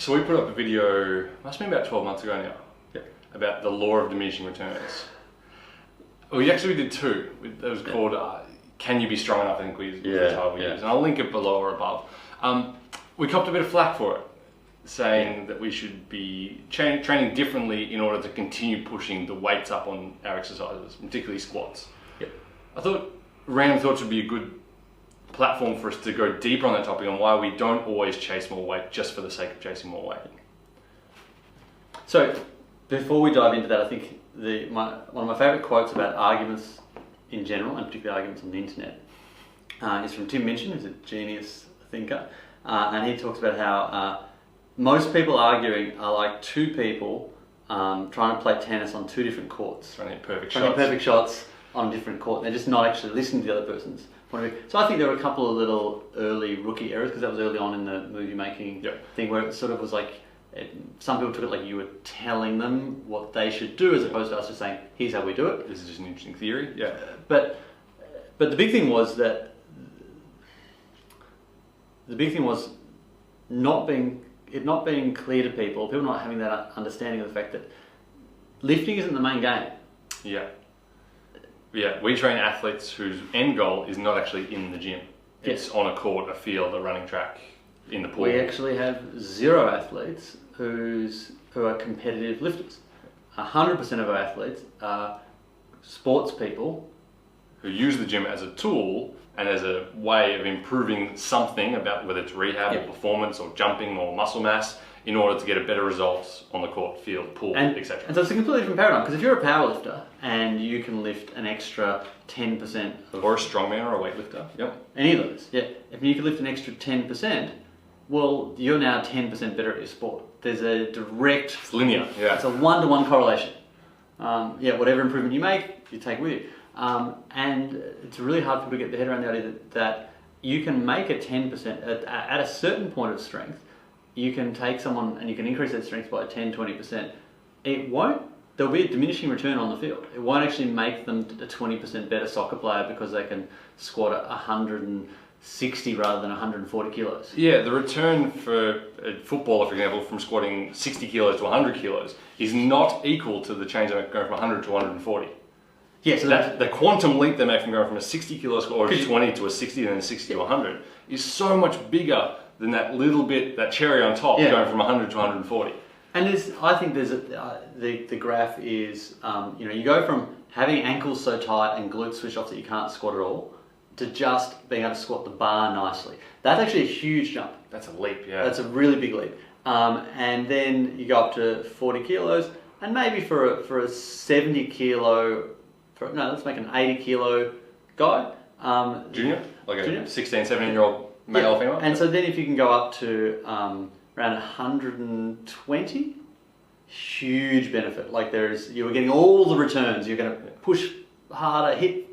So we put up a video, must have been about 12 months ago now, about the law of diminishing returns. We actually did two. It was called Can You Be Strong Enough, I think was the title we used. And I'll link it below or above. We copped a bit of flack for it, saying that we should be training differently in order to continue pushing the weights up on our exercises, particularly squats. I thought Random Thoughts would be a good platform for us to go deeper on that topic and why we don't always chase more weight just for the sake of chasing more weight. So before we dive into that, I think one of my favourite quotes about arguments in general, and particularly arguments on the internet, is from diminishing, who's a genius thinker, and he talks about how most people arguing are like two people trying to play tennis on two different courts. Trying to hit perfect shots on different courts. They're just not actually listening to the other person's point of view. So I think there were a couple of little early rookie errors, because that was early on in the movie making thing, where it sort of was like, some people took it like you were telling them what they should do, as opposed to us just saying, here's how we do it. This is just an interesting theory. But the big thing was that not being clear to people not having that understanding of the fact that lifting isn't the main game. We train athletes whose end goal is not actually in the gym. It's on a court, a field, a running track, in the pool. We actually have 0 athletes who are competitive lifters. 100% of our athletes are sports people who use the gym as a tool and as a way of improving something, about whether it's rehab or performance or jumping or muscle mass, in order to get a better results on the court, field, pool, etc. And so it's a completely different paradigm, because if you're a powerlifter and you can lift an extra 10% or a strongman or a weightlifter, any of those, if you can lift an extra 10%, well, you're now 10% better at your sport. There's a direct... It's linear, It's a one-to-one correlation. Whatever improvement you make, you take with you. And it's really hard for people to get their head around the idea that you can make a 10%, at a certain point of strength, you can take someone and you can increase that strength by 10, 20%. There'll be a diminishing return on the field. It won't actually make them a 20% better soccer player because they can squat 160 rather than 140 kilos. Yeah, the return for a footballer, for example, from squatting 60 kilos to 100 kilos is not equal to the change going from 100 to 140. Yeah, so the quantum leap they make from going from a 60 kilo squat or a 20 to a 60 and then a 60 to 100 is so much bigger than that little bit, that cherry on top, going from 100 to 140. And I think there's the graph is, you go from having ankles so tight and glutes switched off that you can't squat at all, to just being able to squat the bar nicely. That's actually a huge jump. That's a leap, That's a really big leap. And then you go up to 40 kilos, and maybe for a 70 kilo, let's make an 80 kilo guy. Junior? Like a 16, 17-year-old male or female? And so then if you can go up to around 120, huge benefit. Like you're getting all the returns. You're going to push harder, hit.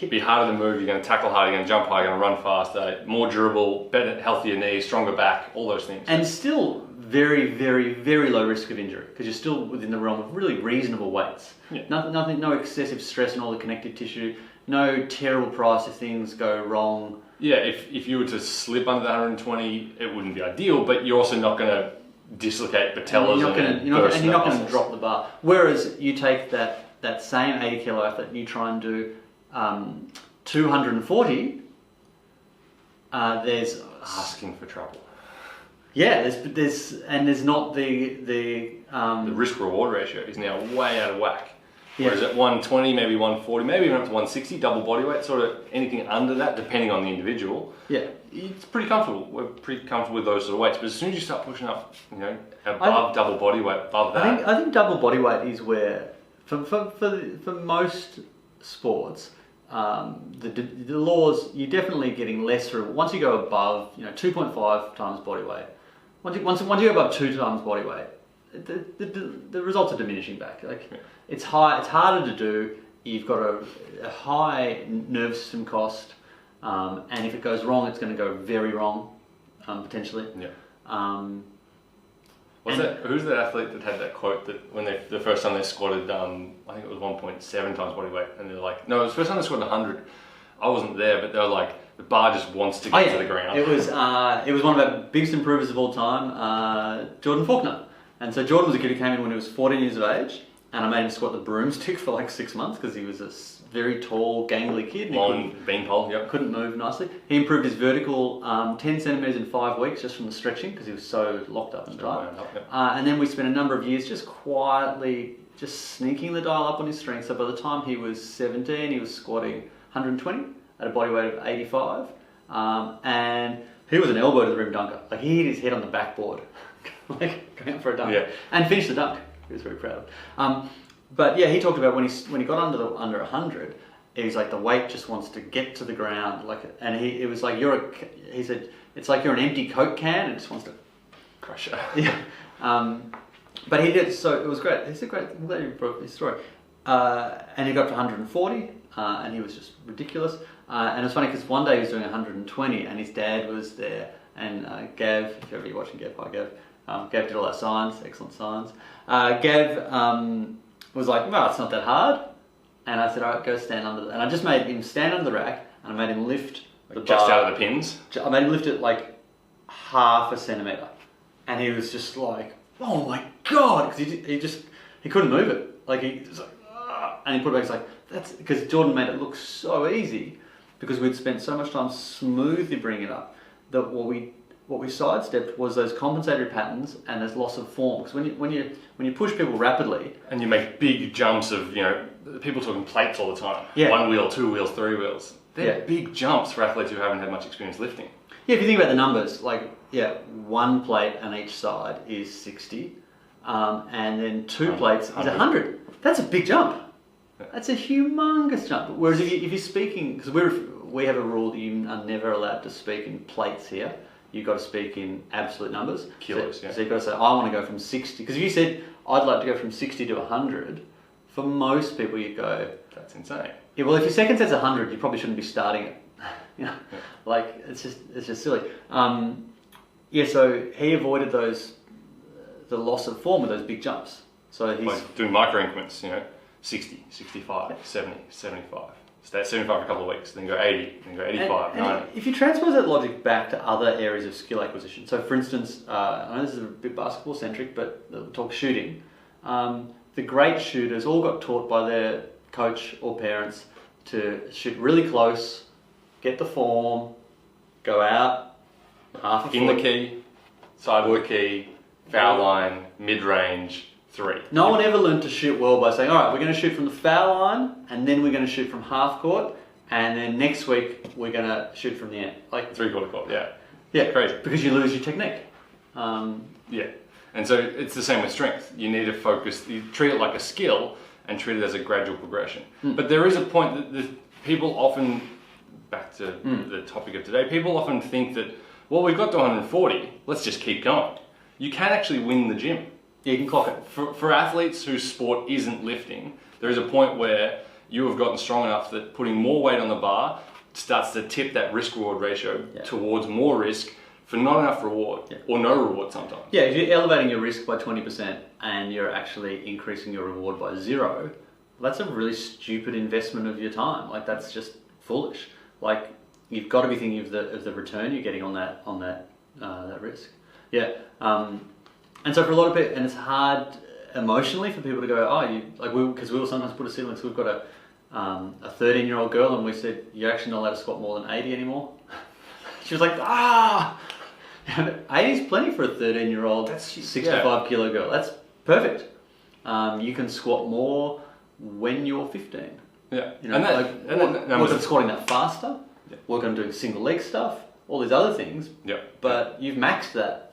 Be harder to move, you're going to tackle harder, you're going to jump higher, you're going to run faster, more durable, better, healthier knees, stronger back, all those things. And still very, very, very low risk of injury, because you're still within the realm of really reasonable weights. Nothing, no excessive stress on all the connective tissue, no terrible price if things go wrong. If you were to slip under the 120, it wouldn't be ideal, but you're also not going to dislocate patellas and you're not going to drop the bar. Whereas you take that same 80 kilo athlete and you try and do 240, there's asking for trouble. There's not the risk reward ratio is now way out of whack. Whereas at 120, maybe 140, maybe even up to 160, double body weight, sort of anything under that, depending on the individual. It's pretty comfortable. We're pretty comfortable with those sort of weights. But as soon as you start pushing up, above double body weight, above that. I think double body weight is where, for most sports, the laws, you're definitely getting less through. Once you go above, 2.5 times body weight, once you go above 2 times body weight, the results are diminishing back. It's harder to do. You've got a high nervous system cost, and if it goes wrong, it's going to go very wrong, potentially. Who's that athlete that had that quote that when the first time they squatted, I think it was 1.7 times body weight, and they're like, no, it was the first time they squatted 100. I wasn't there, but they were like, The bar just wants to get to the ground. It was one of our biggest improvers of all time, Jordan Faulkner. And so Jordan was a kid who came in when he was 14 years of age, and I made him squat the broomstick for like 6 months because he was a very tall, gangly kid. Long beanpole, yep. Couldn't move nicely. He improved his vertical 10 centimetres in 5 weeks just from the stretching because he was so locked up and tight. Yep. And then we spent a number of years just quietly just sneaking the dial up on his strength. So by the time he was 17, he was squatting 120 at a body weight of 85. And he was an elbow to the rim dunker. Like he hit his head on the backboard, like going up for a dunk, and finished the dunk. He was very proud of. But yeah, he talked about when he got under 100, he was like the weight just wants to get to the ground, it was like he said it's like you're an empty Coke can and it just wants to crush it. Yeah. But he did, so it was great. I'm glad you brought this story. And he got to 140, and he was just ridiculous. And it was funny because one day he was doing 120, and his dad was there, and Gav, if you're ever watching Gav, hi Gav. Gav did all our signs, excellent signs. Gav was like, well, it's not that hard. And I said, all right, go stand under and I just made him stand under the rack, and I made him lift the bar. Just out of the pins? I made him lift it like half a centimetre. And he was just like, oh my God, because he couldn't move it. Like he was like, and he put it back. He's like, that's because Jordan made it look so easy because we'd spent so much time smoothly bringing it up that what we sidestepped was those compensatory patterns and this loss of form. Because when you push people rapidly and you make big jumps of people talking plates all the time. Yeah. 1 wheel, 2 wheels, 3 wheels. They're big jumps for athletes who haven't had much experience lifting. Yeah, if you think about the numbers, like one plate on each side is 60, and then 2 plates is 100. That's a big jump. That's a humongous jump. Whereas if you're speaking, because we have a rule that you are never allowed to speak in plates here. You've got to speak in absolute numbers. Kilos, So you've got to say, I want to go from 60. Because if you said, I'd like to go from 60 to 100, for most people you'd go... That's insane. Yeah, well, if your second set's 100, you probably shouldn't be starting it. Like, it's just silly. So he avoided the loss of form with those big jumps. So he's... Like doing micro increments, 60, 65, 70, 75. Stay at 75 for a couple of weeks, then go 80, then go 85, 90. If you transpose that logic back to other areas of skill acquisition, so for instance, I know this is a bit basketball centric, but we'll talk shooting. The great shooters all got taught by their coach or parents to shoot really close, get the form, go out, half a foot. In the key, side of the key, foul line, mid-range, 3. No one ever learned to shoot well by saying, all right, we're going to shoot from the foul line, and then we're going to shoot from half court, and then next week we're going to shoot from the end. Like 3/4 court, yeah. Yeah, Crazy. Because you lose your technique. Yeah. And so it's the same with strength. You need to focus, you treat it like a skill and treat it as a gradual progression. But there is a point that people often, back to the topic of today, people often think that, well, we've got to 140, let's just keep going. You can actually win the gym. Yeah, you can clock it. For athletes whose sport isn't lifting, there is a point where you have gotten strong enough that putting more weight on the bar starts to tip that risk-reward ratio towards more risk for not enough reward, or no reward sometimes. Yeah, if you're elevating your risk by 20% and you're actually increasing your reward by 0, that's a really stupid investment of your time. Like, that's just foolish. Like, you've got to be thinking of the return you're getting on that risk. Yeah. And so for a lot of people, and it's hard emotionally for people to go, because we will sometimes put a ceiling. So we've got a 13-year-old girl, and we said, you're actually not allowed to squat more than 80 anymore. She was like, 80 is plenty for a 13-year-old 65 kilo girl. That's perfect. You can squat more when you're 15. Yeah. Work on squatting that faster, work on doing single leg stuff, all these other things. Yeah. But you've maxed that.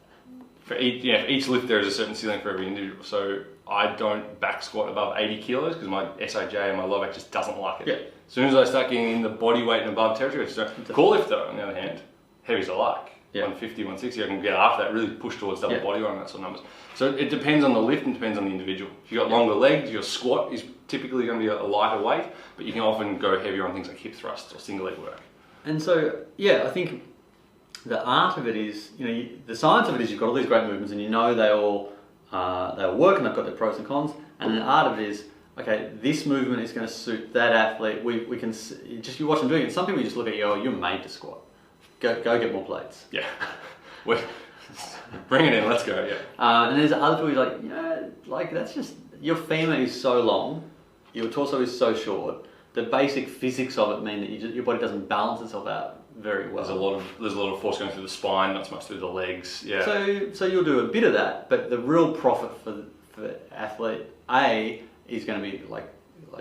For each lift there is a certain ceiling for every individual. So I don't back squat above 80 kilos because my SIJ and my low back just doesn't like it. Yeah. As soon as I start getting in the body weight and above territory, core lift though, on the other hand, heavy's I like. 150, 160, I can get after that, really push towards double body weight and that sort of numbers. So it depends on the lift and depends on the individual. If you've got longer legs, your squat is typically going to be a lighter weight, but you can often go heavier on things like hip thrusts or single leg work. And so, I think the art of it is, the science of it is you've got all these great movements and they all work and they've got their pros and cons. And the art of it is, okay, this movement is going to suit that athlete. We can just, you watch them doing it. Some people just look at you, oh, you're made to squat. Go get more plates. Yeah. Bring it in, let's go, yeah. And there's other people who are like, yeah, like that's just, your femur is so long, your torso is so short, the basic physics of it mean that your body doesn't balance itself out very well. There's a lot of force going through the spine, not so much through the legs. Yeah. So you'll do a bit of that, but the real profit for athlete A is going to be like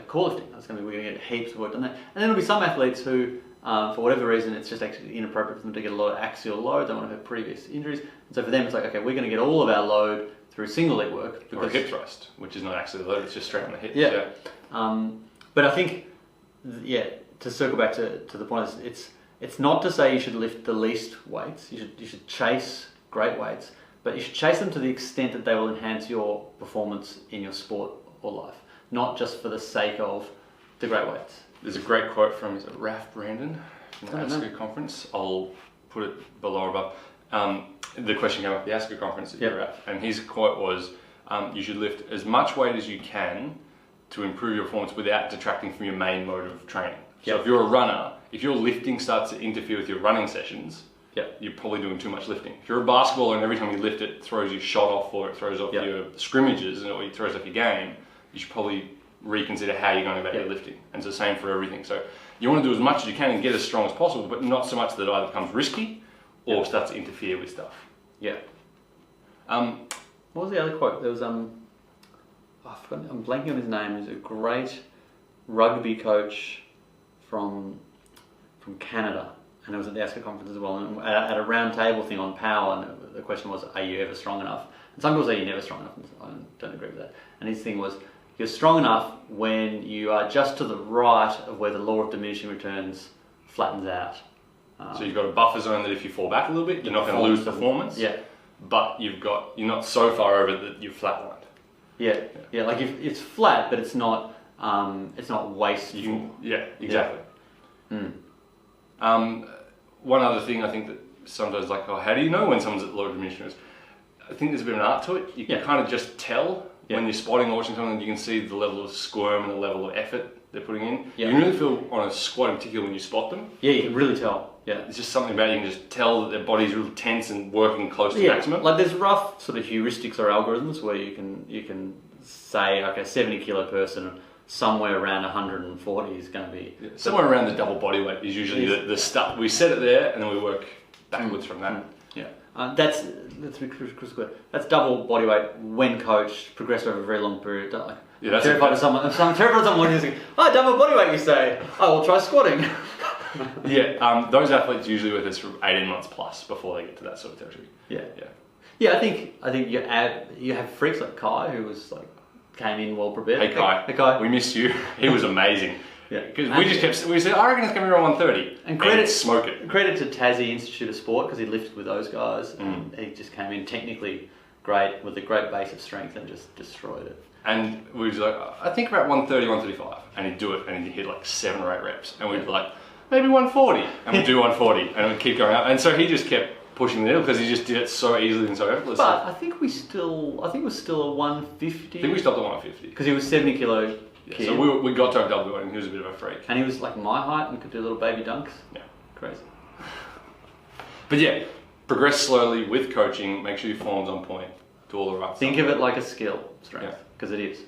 core lifting. That's going to be, we're going to get heaps of work done there. And then there'll be some athletes who, for whatever reason, it's just actually inappropriate for them to get a lot of axial load. They want to have previous injuries, and so for them it's like, okay, we're going to get all of our load through single leg work, or a hip thrust, which is not axial load; it's just straight on the hips. Yeah. But I think, to circle back to the point, it's not to say you should lift the least weights. You should chase great weights, but you should chase them to the extent that they will enhance your performance in your sport or life, not just for the sake of the great weights. There's a great quote from Raph Brandon from the ASCO conference. I'll put it below or above. The question came up at the ASCO conference that you're at, and his quote was, you should lift as much weight as you can to improve your performance without detracting from your main mode of training. So if you're a runner, if your lifting starts to interfere with your running sessions, you're probably doing too much lifting. If you're a basketballer and every time you lift it throws your shot off or it throws off your scrimmages or it throws off your game, you should probably reconsider how you're going about your lifting. And it's the same for everything. So you want to do as much as you can and get as strong as possible, but not so much that it either becomes risky or starts to interfere with stuff. Yeah. What was the other quote? There was I forgot, I'm blanking on his name. He's a great rugby coach from Canada, and it was at the ASCO conference as well, and at a round table thing on power, and the question was, are you ever strong enough? And some people say you're never strong enough, and I don't agree with that. And his thing was, you're strong enough when you are just to the right of where the law of diminishing returns flattens out. So you've got a buffer zone that if you fall back a little bit, you're not going to lose performance. Yeah. But you're not so far over that you're flatlined. Yeah. Like if it's flat, but it's not wasteful. Yeah, exactly. One other thing I think that sometimes how do you know when someone's at low diminishing returns? I think there's a bit of an art to it. You can kind of just tell when you're spotting or watching something. You can see the level of squirm and the level of effort they're putting in. You can really feel on a squat in particular when you spot them. Yeah, you can really tell. Yeah, it's just something about it. You can just tell that their body's really tense and working close to maximum. Like there's rough sort of heuristics or algorithms where you can say, okay, a 70 kilo person somewhere around 140 is going to be somewhere around the double body weight is usually the stuff. We set it there and then we work backwards from that. That's crystal clear. That's double body weight when coached, progressed over a very long period. I'm terrified of someone who's like, oh, double body weight, you say? Oh, we'll try squatting. Those athletes usually with us from 18 months plus before they get to that sort of territory. Yeah. I think you have freaks like Kai who was like came in well prepared. Hey Kai, we missed you. He was amazing. Because we said, I reckon it's going to be around 130. And smoke it. Credit to Tassie Institute of Sport because he lifted with those guys and he just came in technically great with a great base of strength and just destroyed it. And we was like, I think about 130, 135. And he'd do it and he'd hit like 7 or 8 reps. And we'd be like, maybe 140. And we'd do 140 and we'd keep going up. And so he just kept pushing the needle because he just did it so easily and so effortlessly. But I think it was still a 150. I think we stopped at 150. Because he was 70 kilo. Yeah, so we got to have double and he was a bit of a freak. And he was like my height and could do little baby dunks. Yeah. Crazy. But progress slowly with coaching, make sure your form's on point, do all the right stuff. Think of it like a skill, strength, because it is.